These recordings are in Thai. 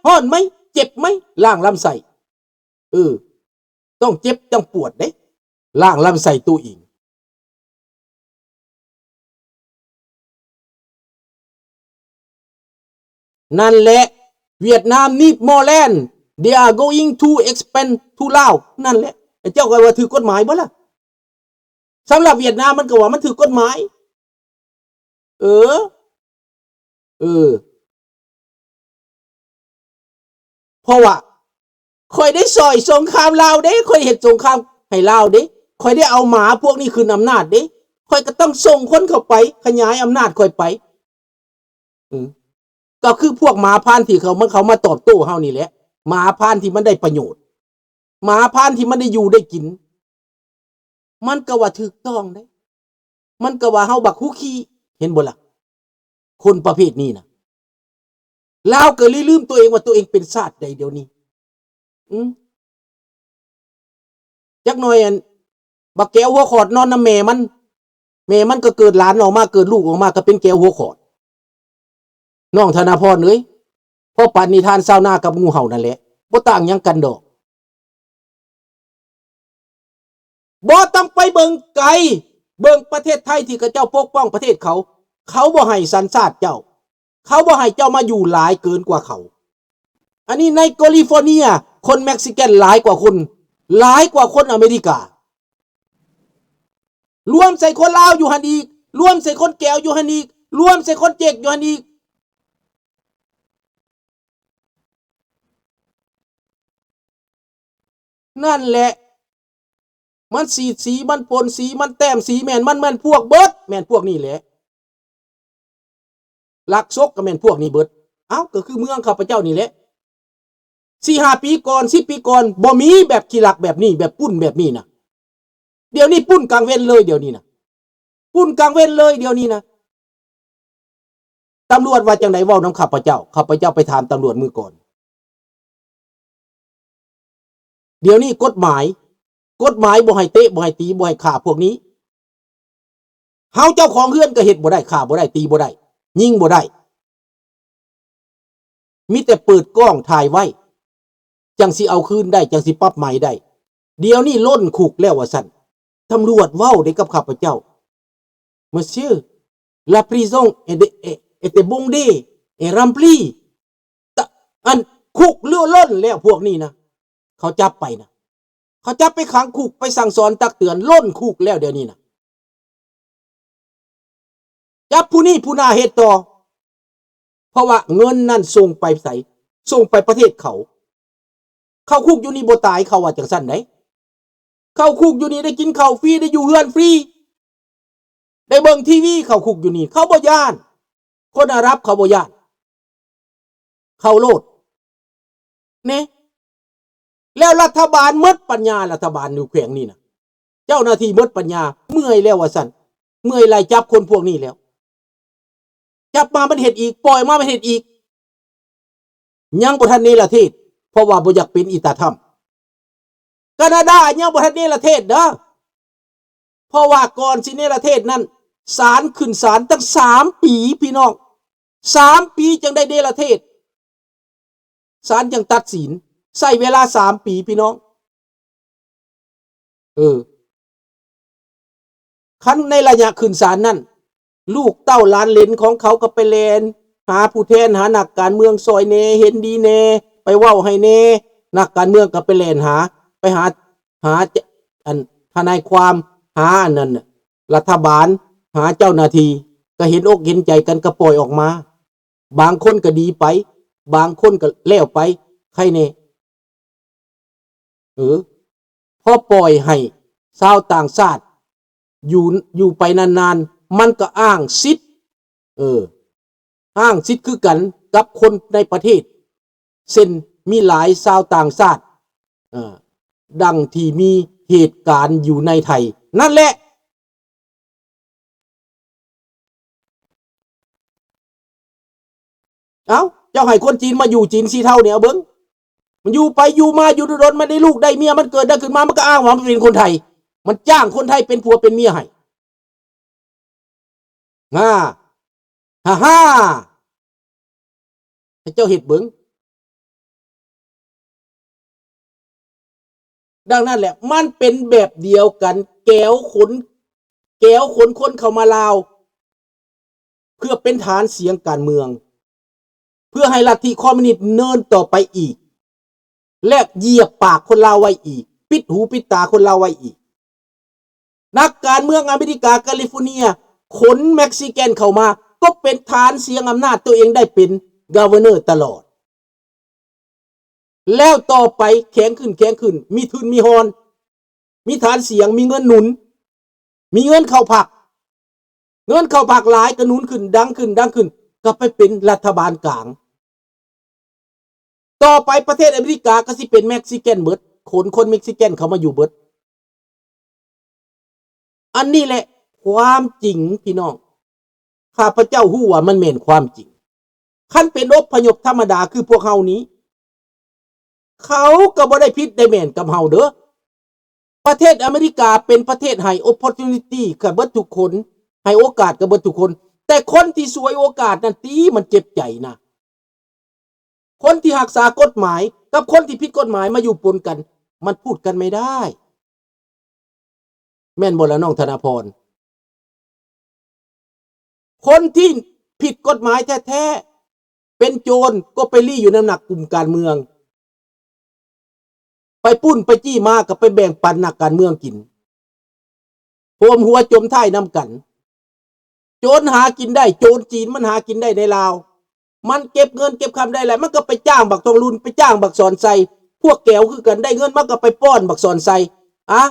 ฮ้อนไหมเจ็บไหมล่างลำไส้ต้องเจ็บต้องปวดเด้ล่างลำไส้ตัวเองนั่นแหละเวียดนาม need more land they are going to expand to Laos นั่นแหละเจ้าก็ว่าถือกฎหมายบ่ล่ะสำหรับเวียดนามมันก็ว่ามันถือกฎหมายเออเพราะว่าค่อยได้ซอยสงครามลาวเด้ค่อยเฮ็ดสงครามให้ลาวเด้ค่อยได้เอาหมาพวกนี้คืนอำนาจเด้ค่อยก็ต้องส่งคนเข้าไปขยายอำนาจค่อยไปก็คือพวกหมาพานที่เขามาตอบโต้เฮานี่แหละหมาพานที่มันได้ประโยชน์หมาพานที่มันได้อยู่ได้กินมันก็ว่าถูกต้องได้มันก็ว่าเฮาบักฮู้ขี้เห็นบ่ล่ะคนประเภทนี้นะลาวก็ลืมตัวเองว่าตัวเองเป็นชาติใดเดี๋ยวนี้จักหน่อยบักแก้วหัวขอดนอนนำแม่มันก็เกิดหลานออกมาเกิดลูกออกมาก็เป็นแก้วหัวขอดน้องธนาพรเอ้ยพ่อปานนิทานชาวนากับงูเห่านั่นแหละบ่ต่างหยังกันดอกบ่ต้องไปเบิ่งไกลเบิ่งประเทศไทยที่เขาเจ้าปกป้องประเทศเขาบ่ให้สัญชาติเจ้าเขาบ่ให้เจ้ามาอยู่หลายเกินกว่าเขาอันนี้ในแคลิฟอร์เนียคนเม็กซิกันหลายกว่าคนอเมริการวมใส่คนลาวอยู่หั่นอีกรวมใส่คนแก้วอยู่หั่นอีกรวมใส่คนเจ๊กอยู่หั่นอีกนั่นแหละมันสีมันปนสีมันแต้มสีแม่นมันพวกเบิดแม่นพวกนี้แหละลักซกก็แม่นพวกนี้เบิดเอ้าก็คือเมืองข้าพเจ้านี่แหละ4-5 ปีก่อน10 ปีก่อนบ่มีแบบขี้ลักแบบนี้แบบปุ้นแบบนี้นะเดี๋ยวนี้ปุ้นกลางเว้นเลยเดี๋ยวนี้นะปุ้นกลางเว้นเลยเดี๋ยวนี้นะตำรวจว่าจังได๋เว้านำข้าพเจ้าไปถามตำรวจมือก่อนเดี๋ยวนี้กฎหมายบ่ให้เตะบ่ให้ตีบ่ให้ฆ่าพวกนี้เฮาเจ้าของเฮือนก็เฮ็ดบ่ได้ฆ่าบ่ได้ตีบ่ได้ยิงบ่ได้มีแต่เปิดกล้องถ่ายไว้จังสิเอาคืนได้จังสิปรับใหม่ได้เดี๋ยวนี้ล้นคุกแล้วว่าซั่นตำรวจเว้าได้กับข้าพเจ้า Monsieur la prison est bondée et remplie อันคุกล้นแล้วพวกนี้นะเขาจับไปนะเขาจับไปขังคุกไปสั่งสอนตักเตือนล้นคุกแล้วเดี๋ยวนี้นะจับผู้นี้ผู้นาเฮ็ดต่อเพราะว่าเงินนั่นส่งไปไสส่งไปประเทศเขาเข้าคุกอยู่นี่บ่ตายเขาว่าจังซั่นได้เข้าคุกอยู่นี่ได้กินข้าวฟรีได้อยู่เฮือนฟรีได้เบิ่งทีวีเข้าคุกอยู่นี่เขาบ่ย้านคนอาหรับเขาบ่ย้านเข้าโลดนี่แล้วรัฐบาลหมดปัญญารัฐบาลอยู่แขวงนี่นะเจ้าหน้าที่หมดปัญญาเมื่อยแล้วว่าซั่นเมื่อยไล่จับคนพวกนี้แล้วจับมามันเฮ็ดอีกปล่อยมามันเฮ็ดอีกยังบ่ทันเนรเทศเพราะว่าบ่อยากเป็นอิตาถ้ำแคนาดายังบ่ทันเนรเทศเด้อเพราะว่าก่อนสิเนรเทศนั้นศาลขึ้นศาลตั้ง3 ปีพี่น้อง3 ปีจังได้เนรเทศศาลจังตัดสินใช้เวลา3 ปีพี่น้องคันในระยะขึ้นศาลนั้นลูกเต้าหลานเหลนของเขาก็ไปแลนหาผู้แทนหานักการเมืองซอยเนเห็นดีเนไปเว้าให้เนนักการเมืองก็ไปแลนไปหาอันทนายความหาอันนั้นรัฐบาลหาเจ้าหน้าที่ก็เห็นอกเห็นใจกันก็ปล่อยออกมาบางคนก็ดีไปบางคนก็แล้วไปใครเน่พอปล่อยให้ชาวต่างชาติอยู่ไปนานๆมันก็อ้างสิทธิ์อ้างสิทธิ์คือกันกับคนในประเทศเช่นมีหลายชาวต่างชาติดังที่มีเหตุการณ์อยู่ในไทยนั่นแหละเอ้าเจ้าให้คนจีนมาอยู่จีนสีเท่าเนี่ยเบิ้งมันอยู่ไปอยู่มาอยู่โดนมันได้ลูกได้เมียมันเกิดได้ขึ้นมามันก็อ้างว่ามันเป็นคนไทยมันจ้างคนไทยเป็นผัวเป็นเมียให้ฮ่าเจ้าเห็ดเบิ้ง ดังนั้นแหละมันเป็นแบบเดียวกันแก้วขนคนเข้ามาลาวเพื่อเป็นฐานเสียงการเมืองเพื่อให้ลัทธิคอมมิวนิสต์เนินต่อไปอีกและเหยียบปากคนลาวไว้อีกปิดหูปิดตาคนลาวไว้อีกนักการเมืองอเมริกาแคลิฟอร์เนียขนเม็กซิกันเข้ามาก็เป็นฐานเสียงอำนาจตัวเองได้เป็นกาเวเนอร์ตลอดแล้วต่อไปแข็งขึ้นมีทุนมีฮอนมีฐานเสียงมีเงินหนุนมีเงินเข้าผักหลายก็หนุนขึ้นดังขึ้นก็ไปเป็นรัฐบาลกลางต่อไปประเทศอเมริกาก็สิเป็นเม็กซิกันเบิดคนเม็กซิกันเข้ามาอยู่เบิดอันนี้แหละความจริงพี่น้องข้าพเจ้าฮู้ว่ามันแม่นความจริงคันเป็นอพยพธรรมดาคือพวกเฮานี้เขาก็บ่ได้ผิดได้แม่นกับเฮาเด้อประเทศอเมริกาเป็นประเทศให้ opportunity กับเบิดทุกคนให้โอกาสกับเบิดทุกคนแต่คนที่สวยโอกาสนั่นตีมันเจ็บใจนะคนที่รักษากฎหมายกับคนที่ผิดกฎหมายมาอยู่ปนกันมันพูดกันไม่ได้แม่นบ่ล่ะน้องธนาพรคนที่ผิดกฎหมายแท้ๆเป็นโจรก็ไปลี้อยู่ในหนักกลุ่มการเมืองไปปุ้นไปจี้มากับไปแบ่งปันนักการเมืองกินโหมหัวจมท้ายนำกันโจรหากินได้โจรจีนมันหากินได้ในลาวมันเก็บเงินเก็บคำได้แหละมันก็ไปจ้างบักทองลุนไปจ้างบักสอนไซพวกแก้วคือกันได้เงินมันก็ไปป้อนบักสอนไซอะ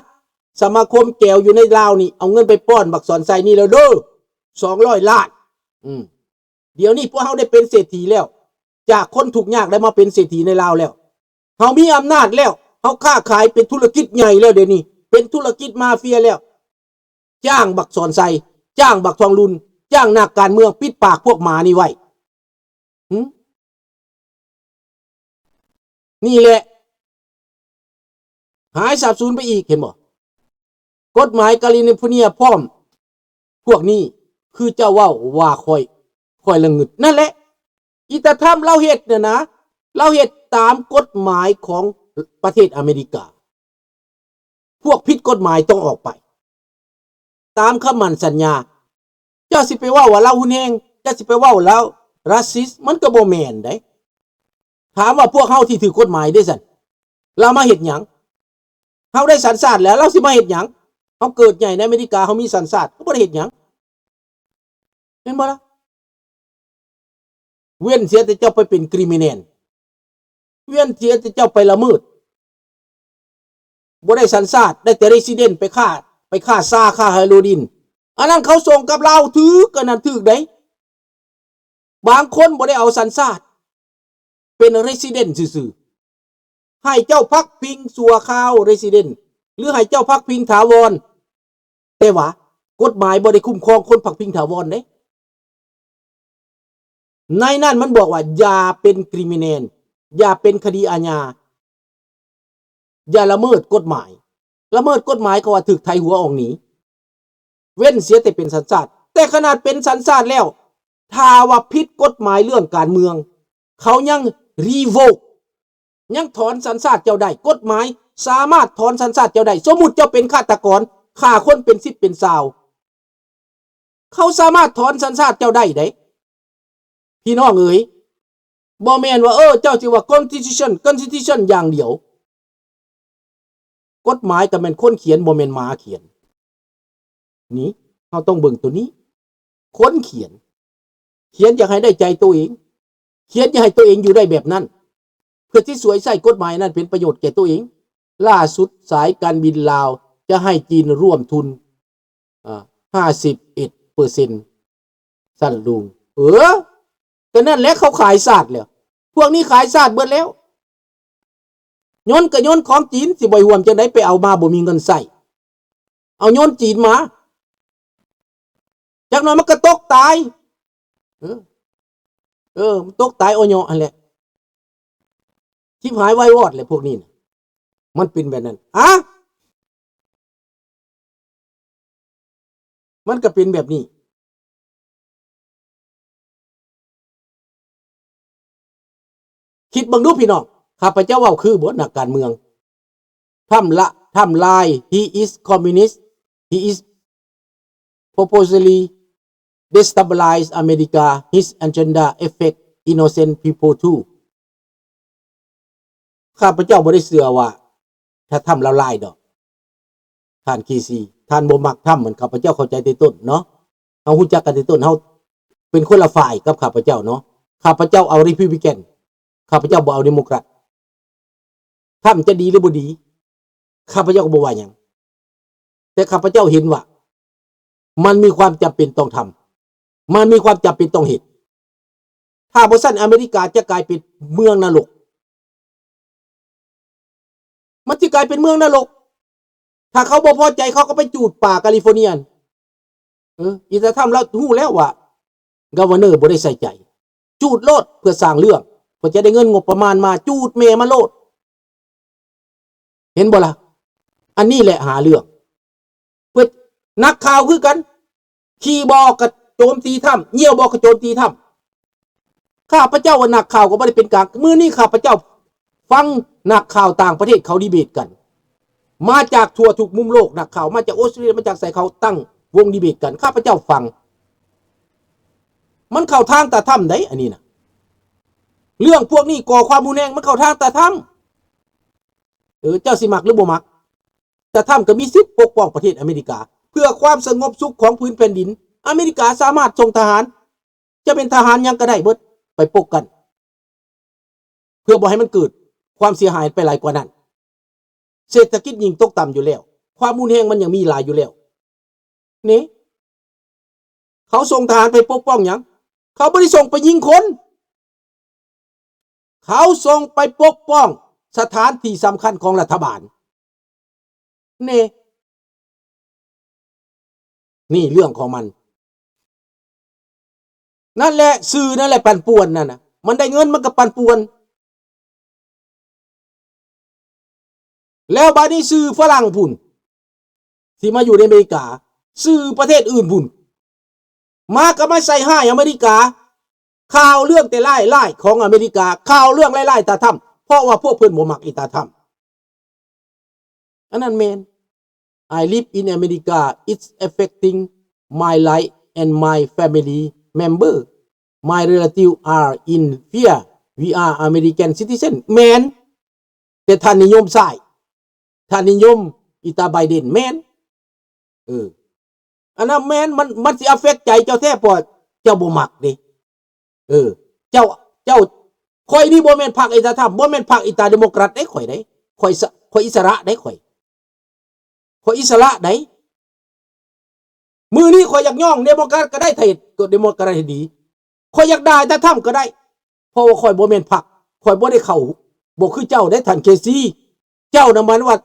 สมาคมแก้วอยู่ในลาวนี่เอาเงินไปป้อนบักสอนไซนี่แล้วเด้อ200 ล้านเดี๋ยวนี้พวกเฮาได้เป็นเศรษฐีแล้วจากคนทุกข์ยากได้มาเป็นเศรษฐีในลาวแล้วเฮามีอำนาจแล้วเฮาค้าขายเป็นธุรกิจใหญ่แล้วเดี๋ยวนี้เป็นธุรกิจมาเฟียแล้วจ้างบักสอนไซจ้างบักทองลุนจ้างนักการเมืองปิดปากพวกหมานี่ไว้นี่แหละหายสาบสูญไปอีกเห็นบ่กฎหมายแคลิฟอร์เนียพร้อมพวกนี้คือเจ้าว่าค่อยละงึดนั่นแหละอีตาทำเราเฮ็ดเนี่ยนะเราเฮ็ดตามกฎหมายของประเทศอเมริกาพวกผิดกฎหมายต้องออกไปตามคำมั่นสัญญาเจ้าสิไปว่าเราหุ่นแฮงเจ้าสิไปว่าเราราซิสมันก็บ่แม่นได้ถามว่าพวกเฮาที่ถือกฎหมายได้ซั่นเรามาเฮ็ดหยังเฮาได้สัญชาติแล้วเราสิมาเฮ็ดหยังเฮาเกิดใหญ่ในอเมริกาเฮามีสัญชาติเฮาบ่ได้เฮ็ดหยังแม่นบ่ล่ะเว้นเสียแต่เจ้าไปเป็นคริมินัลเว้นเสียแต่เจ้าไปละเมิดบ่ได้สัญชาติได้แต่เรซิเดนต์ไปฆ่าซาฆ่าไฮโรดินอันนั้นเขาส่งกับเราถือกันนั่นถือได้บางคนบ่ได้เอาสัญชาติเป็นเรซิเดนต์ซื่อๆให้เจ้าพักพิงสัวข้าวเรซิเดนต์หรือให้เจ้าพักพิงถาวรแต่ว่ากฎหมายบ่ได้คุ้มครองคนพักพิงถาวรเด้ในนั้นมันบอกว่าอย่าเป็นคริมินัลอย่าเป็นคดีอาญาอย่าละเมิดกฎหมายละเมิดกฎหมายก็ว่าถึกไทยหัวออกหนีเว้นเสียแต่เป็นสัญชาติแต่ขนาดเป็นสัญชาติแล้วถ้าว่าผิดกฎหมายเรื่องการเมืองเขายังรีโวกยังถอนสัญชาติเจ้าได้กฎหมายสามารถถอนสัญชาติเจ้าได้สมมุติเจ้าเป็นฆาตกรฆ่าคนเป็น10เป็น20เขาสามารถถอนสัญชาติเจ้าได้พี่น้องเอ๋ยบ่แม่นว่าเจ้าสิว่า constitution อย่างเดียวกฎหมายก็แม่นคนเขียนบ่แม่นหมาเขียนนี่เราต้องเบิ่งตัวนี้คนเขียนอยากให้ได้ใจตัวเองเขียนอยากให้ตัวเองอยู่ได้แบบนั้นเพื่อที่สวยใส่กฎหมายนั้นเป็นประโยชน์แก่ตัวเองล่าสุดสายการบินลาวจะให้จีนร่วมทุน51%สั่นลุงก็นั่นแหละเขาขายศาสตร์แล้วพวกนี้ขายศาสตร์เบิดแล้วย้อนก็ย้อนของจีนสิบ่ห่วมจังได๋ไปเอามาบ่มีเงินใช้เอาย้อนจีนมาจักหน่อยมันก็ตกตายมันตกตายอ้อยอันแหละชิบหายไว้วอดเลยพวกนี้มันเป็นแบบนั้นมันก็เป็นแบบนี้คิดบังดูพี่น้องข้าพเจ้าเว้าคือบ่นักการเมือง ทำลาย he is communist he is purposely destabilize America his agenda affect innocent people too ข้าพเจ้าบ่ได้เชื่อว่าถ้าทำละลายดอกท่านคีซีท่านบ่มักทำเหมือนข้าพเจ้าเข้าใจแต่ต้นเนาะเฮาฮู้จักกันแต่ต้นเฮาเป็นคนละฝ่ายกับข้าพเจ้าเนาะข้าพเจ้าเอารีพับลิกันข้าพเจ้าบ่เอาเดโมแครตทำจะดีหรือบ่ดีข้าพเจ้าก็บ่ว่าหยังแต่ข้าพเจ้าเห็นว่ามันมีความจำเป็นต้องทำมันมีความจำเป็นต้องเฮ็ดถ้าบ่ซั่นอเมริกาจะกลายเป็นเมืองนรกมันจะกลายเป็นเมืองนรกถ้าเขาบ่พอใจเขาก็ไปจูดป่าแคลิฟอร์เนียอีจะทำแล้วฮู้แล้วว่ากัฟเวอร์เนอร์บ่ได้ใส่ใจจูดโลดเพื่อสร้างเรื่องเพื่อจะได้เงินงบประมาณมาจูดแม่มาโลดเห็นบ่ล่ะอันนี้แหละหาเรื่องเพื่อนักข่าวคือกันขี่บอกกับโจมตีถ้ำเหี่ยวบอกกับโจมตีถ้ำข้าพเจ้าว่านักข่าวก็บ่ได้เป็นกลางมื้อนี้ข้าพเจ้าฟังนักข่าวต่างประเทศเขาดีเบตกันมาจากทั่วทุกมุมโลกนักข่าวมาจากออสเตรเลียมาจากไสเขาตั้งวงดีเบตกันข้าพเจ้าฟังมันเข้าทางตาถ้ำได้อันนี้นะเรื่องพวกนี้ก่อความรุนแรงมันเข้าทางตาถ้ำเจ้าสิมักหรือบ่มักตาถ้ำก็มีสิทธิ์ปกป้องประเทศอเมริกาเพื่อความสงบสุขของพื้นแผ่นดินอเมริกาสามารถส่งทหารจะเป็นทหารยังก็ได้เบิดไปปกกันเพื่อบ่ให้มันเกิดความเสียหายไปหลายกว่านั้นเศรษฐกิจยิ่งตกต่ำอยู่แล้วความรุนแรงมันยังมีหลายอยู่แล้วนี่เขาส่งทหารไปปกป้องหยังเขาไม่ได้ส่งไปยิงคนเขาส่งไปปกป้องสถานที่สำคัญของรัฐบาลนี่เรื่องของมันนั่นแหละสื่อนั่นแหละปั่นป่วนนั่นน่ะมันได้เงินมันก็ปั่นป่วนแล้วบัดนี้สื่อฝรั่งพุ่นที่มาอยู่ในอเมริกาสื่อประเทศอื่นพุ่นมาก็มาใส่ให้อเมริกาข่าวเรื่องแต่ไล่ของอเมริกาข่าวเรื่องไล่ตาถ้ำเพราะว่าพวกเพื่อนบ่มักอีตาถ้ำอันนั้นแมน I live in America it's affecting my life and my family member my relative are in fear we are American citizen แมนแต่ท่านนิยมใส่ท่านนิยมอีตาไบเดนแมนอันนั้นแมนมันสิอัฟเฟคใจเจ้าแท้พอเจ้าบ่มักดิเจ้าข่อยนี่บ่แม่นพรรคอิสระธรรมบ่แม่นพรรคอิตาเดโมแครตได้ข่อยได้ข่อยอิสระได้ข่อยอิสระได้มือนี้ข่อยอยากย่องเดโมแครตก็ได้ไทยก็เดโมแครตดีข่อยอยากได้แต่ธรรมก็ได้เพราะว่าข่อยบ่แม่นพรรคข่อยบ่ได้เข้าบ่คือเจ้าได้ท่านเคซีเจ้าน่ะมันว่า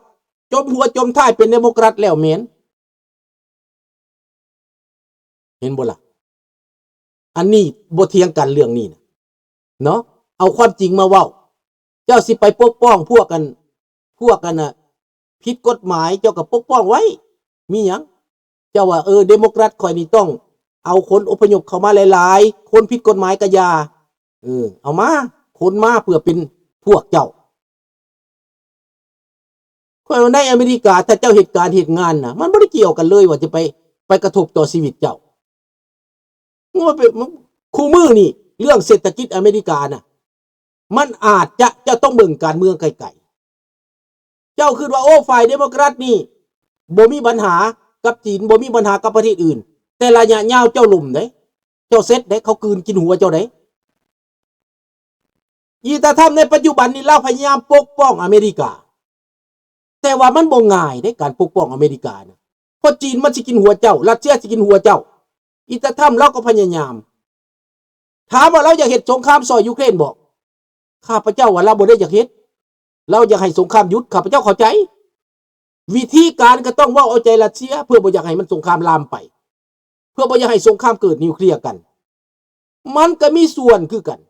จมหัวจมท้ายเป็นเดโมแครตแล้วแม่นเห็นบ่ล่ะอันนี้บ่เถียงกันเรื่องนี้นะเนาะเอาความจริงมาเว้าเจ้าสิไปปกป้องพวกกันน่ะผิดกฎหมายเจ้าก็ปกป้องไว้มีหยังเจ้าว่าเดโมแครตข่อยนี่ต้องเอาคนอพยพเข้ามาหลายๆคนผิดกฎหมายก็อย่าเอามาคนมาเพื่อเป็นพวกเจ้าข่อยว่าในอเมริกาถ้าเจ้าเหตุการณ์เหตุงานน่ะมันบ่ได้เกี่ยวกันเลยว่าจะไปกระทบต่อชีวิตเจ้าว่าเป็นคู่มือนี่เรื่องเศรษฐกิจอเมริกาน่ะมันอาจจะต้องเบิ่งการเมืองไกลๆเจ้าคิดว่าฝ่ายเดโมแครตนี่บ่มีปัญหากับจีนบ่มีปัญหากับประเทศอื่นแต่ระยะยาวเจ้าลุ่มเด้เจ้าเซ็ตเด้เขากลืนกินหัวเจ้าเด้อีตาทำในปัจจุบันนี้เราพยายามปกป้องอเมริกาแต่ว่ามันบ่ง่ายเด้การปกป้องอเมริกานะเพราะจีนมันสิกินหัวเจ้ารัสเซียสิกินหัวเจ้าอีตาทำเราก็พยายามถามว่าเราอยากเฮ็ดสงครามซอยยูเครนบอกข้าพเจ้าว่าเราบ่ได้อยากเฮ็ดเราอยากให้สงครามหยุดข้าพเจ้าเข้าใจวิธีการก็ต้องว่าเอาใจรัสเซียเพื่อบ่อยากให้มันสงครามลามไปเพื่อบ่อยากให้สงครามเกิดนิวเคลียร์กันมันก็มีส่วนคือกัน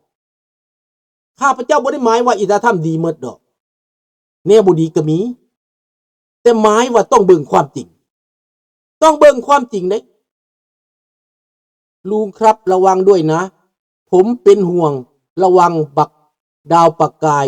ข้าพเจ้าบ่ได้หมายว่าอีตาทำดีหมดดอกแนวบ่ดีก็มีแต่หมายว่าต้องเบิ่งความจริงต้องเบิ่งความจริงเด้ลุงครับระวังด้วยนะผมเป็นห่วงระวังบักดาวปากกาย